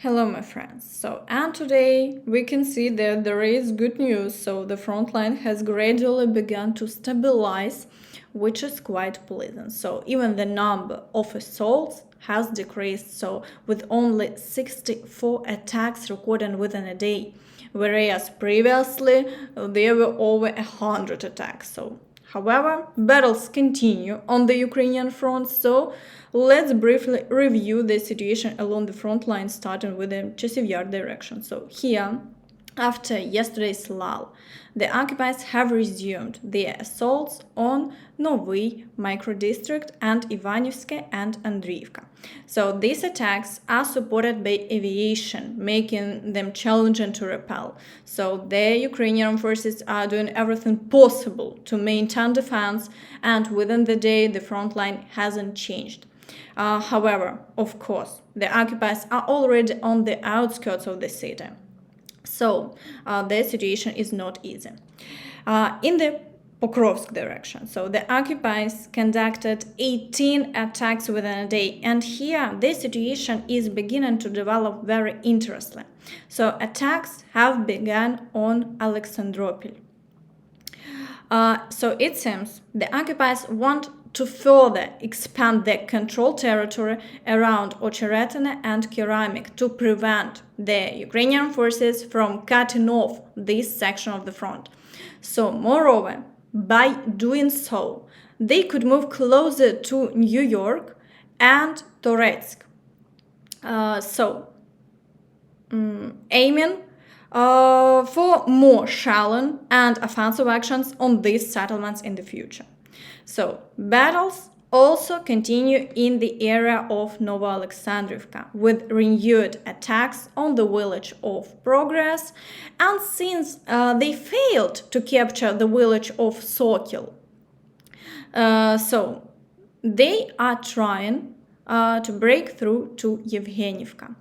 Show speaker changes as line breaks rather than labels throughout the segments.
Hello, my friends. And today we can see that there is good news. So, the front line has gradually begun to stabilize, which is quite pleasant. So, even the number of assaults has decreased. So, with only 64 attacks recorded within a day, whereas previously there were over 100 attacks. However, battles continue on the Ukrainian front, so let's briefly review the situation along the front line, starting with the Chasiv Yar direction. So here, after yesterday's lull, the occupiers have resumed their assaults on Novyi, microdistrict, and Ivanivske and Andriivka. So these attacks are supported by aviation, making them challenging to repel. So the Ukrainian Armed Forces are doing everything possible to maintain defense, and within the day the front line hasn't changed. However, of course, the occupiers are already on the outskirts of the city. So the situation is not easy. In the Pokrovsk direction, so the occupiers conducted 18 attacks within a day, and here the situation is beginning to develop very interestingly. So attacks have begun on Olexandropil. So it seems the occupiers want to further expand their control territory around Ocheretine and Keramik to prevent the Ukrainian forces from cutting off this section of the front. So, moreover, by doing so, they could move closer to New York and Toretsk. Aiming for more shelling and offensive actions on these settlements in the future. So, battles also continue in the area of Novo-Alexandrivka with renewed attacks on the village of Progress, and since they failed to capture the village of Sokil, so they are trying to break through to Yevgenivka.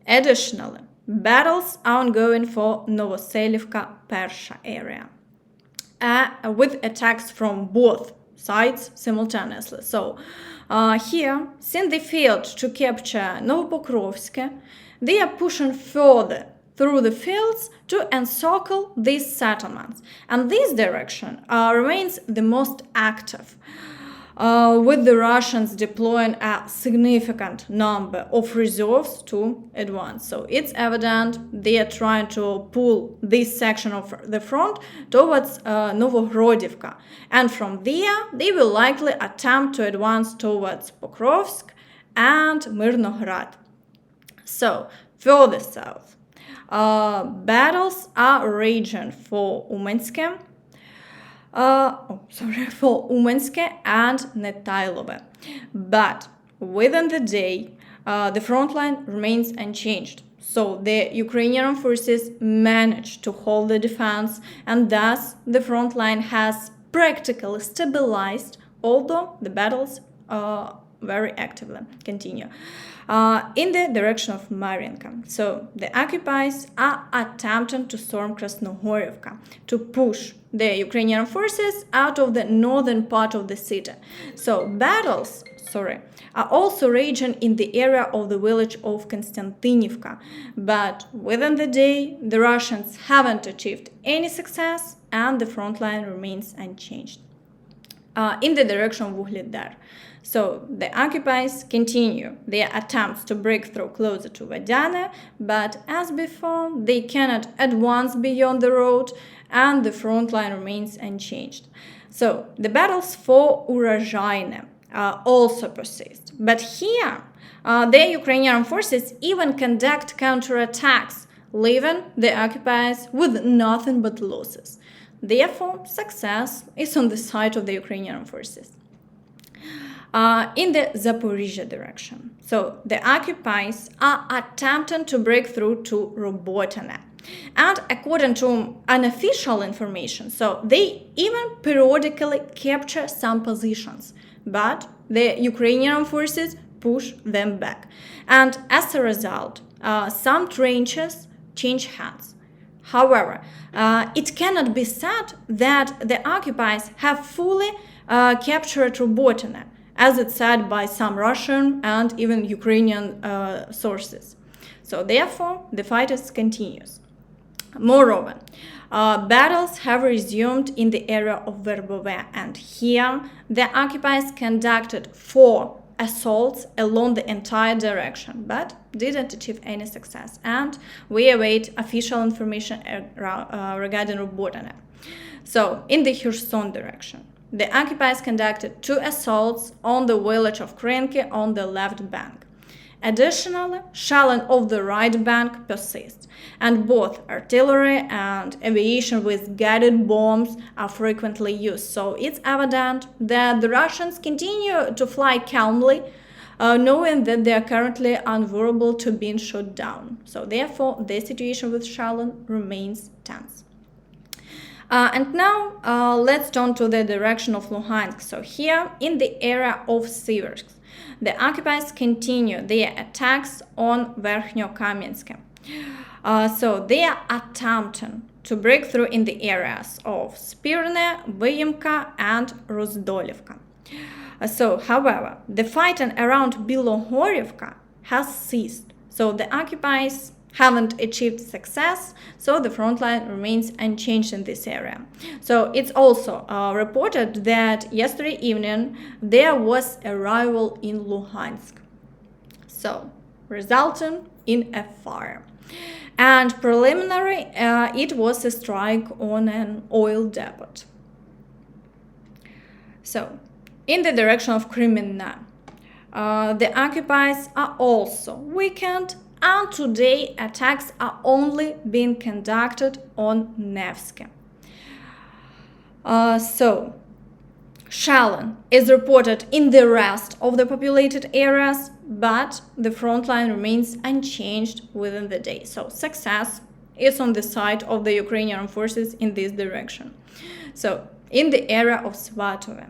Additionally, battles are ongoing for Novoselivka-Persha area, with attacks from both sides simultaneously. So here, since they failed to capture Novopokrovsk, they are pushing further through the fields to encircle these settlements. And this direction remains the most active, with the Russians deploying a significant number of reserves to advance. So it's evident they are trying to pull this section of the front towards Novohrodivka, and from there they will likely attempt to advance towards Pokrovsk and Mirnograd. So further south, battles are raging for Umenske, for Umenske and Netailove. But within the day, the front line remains unchanged. So the Ukrainian forces managed to hold the defense, and thus the front line has practically stabilized, although the battles very actively continue. In the direction of Mariinka. So the occupiers are attempting to storm Krasnohorivka to push the Ukrainian forces out of the northern part of the city. So battles are also raging in the area of the village of Konstantinivka, but within the day the Russians haven't achieved any success and the front line remains unchanged. In the direction of Vuhledar. So the occupiers continue their attempts to break through closer to Vadiana, but as before, they cannot advance beyond the road and the front line remains unchanged. So the battles for Urozhaine also persist. But here, the Ukrainian forces even conduct counterattacks, leaving the occupiers with nothing but losses. Therefore, success is on the side of the Ukrainian forces. In the Zaporizhia direction. So the occupiers are attempting to break through to Robotine. And according to unofficial information, so they even periodically capture some positions, but the Ukrainian forces push them back. And as a result, some trenches change hands. However, it cannot be said that the occupiers have fully captured Robotine, as it's said by some Russian and even Ukrainian sources. So therefore, the fight continues. Moreover, battles have resumed in the area of Verbove, and here the occupiers conducted 4 assaults along the entire direction, but didn't achieve any success, and we await official information regarding Robotine. So, in the Kherson direction, the occupiers conducted 2 assaults on the village of Krenki on the left bank. Additionally, shelling of the right bank persists, and both artillery and aviation with guided bombs are frequently used. So it's evident that the Russians continue to fly calmly, knowing that they are currently vulnerable to being shot down. So therefore, the situation with shelling remains tense. And now let's turn to the direction of Luhansk. So here in the area of Siversk, the occupiers continue their attacks on Verkhnyo-Kamensk. So they are attempting to break through in the areas of Spirne, Vyimka, and Rozdolivka. However, the fighting around Bilohorivka has ceased. So the occupiers haven't achieved success, so the front line remains unchanged in this area. So it's also reported that yesterday evening there was a rival in Luhansk, so resulting in a fire. And preliminary, it was a strike on an oil depot. So, in the direction of Crimea, the occupiers are also weakened, and today attacks are only being conducted on Nevsky. Shelling is reported in the rest of the populated areas, but the front line remains unchanged within the day. So success is on the side of the Ukrainian Armed Forces in this direction. So in the area of Svatove,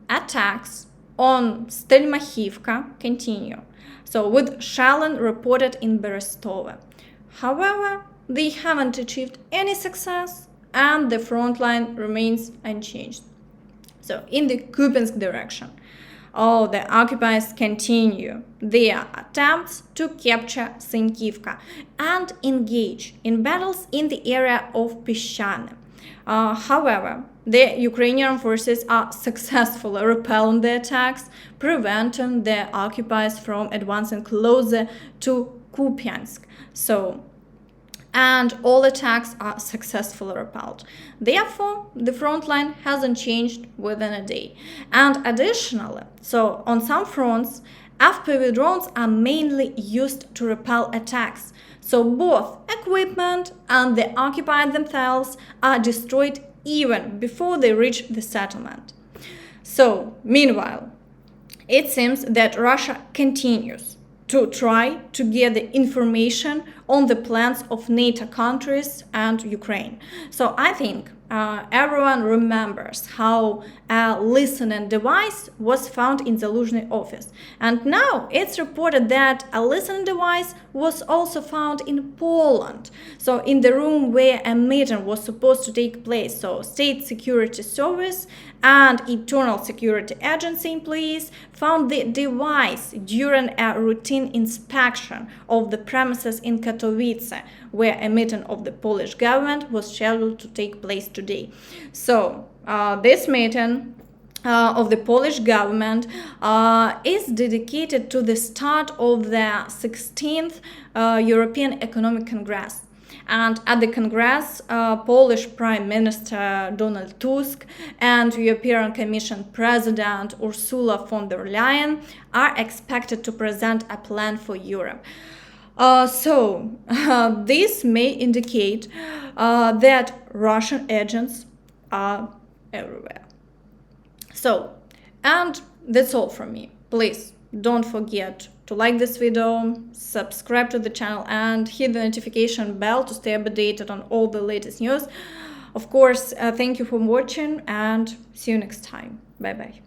attacks on Stelmachivka continue. So with shelling reported in Berestove. However, they haven't achieved any success and the front line remains unchanged. So in the Kupiansk direction, the occupiers continue their attempts to capture Sinkivka and engage in battles in the area of Peshane. However, the Ukrainian forces are successfully repelling the attacks, preventing the occupiers from advancing closer to Kupiansk. And all attacks are successfully repelled. Therefore, the front line hasn't changed within a day. And additionally, on some fronts, FPV drones are mainly used to repel attacks. So both equipment and the occupiers themselves are destroyed even before they reach the settlement. So, meanwhile, it seems that Russia continues to try to gather information on the plans of NATO countries and Ukraine. So I think everyone remembers how a listening device was found in the Luzhny office. And now it's reported that a listening device was also found in Poland. So in the room where a meeting was supposed to take place. So State Security Service and Internal Security Agency employees found the device during a routine inspection of the premises in Katowice, where a meeting of the Polish government was scheduled to take place today. So this meeting of the Polish government is dedicated to the start of the 16th European Economic Congress. And at the Congress, Polish Prime Minister Donald Tusk and European Commission President Ursula von der Leyen are expected to present a plan for Europe. This may indicate that Russian agents are everywhere. And that's all from me. Please don't forget to like this video, subscribe to the channel, and hit the notification bell to stay updated on all the latest news. Of course, thank you for watching and see you next time. Bye bye.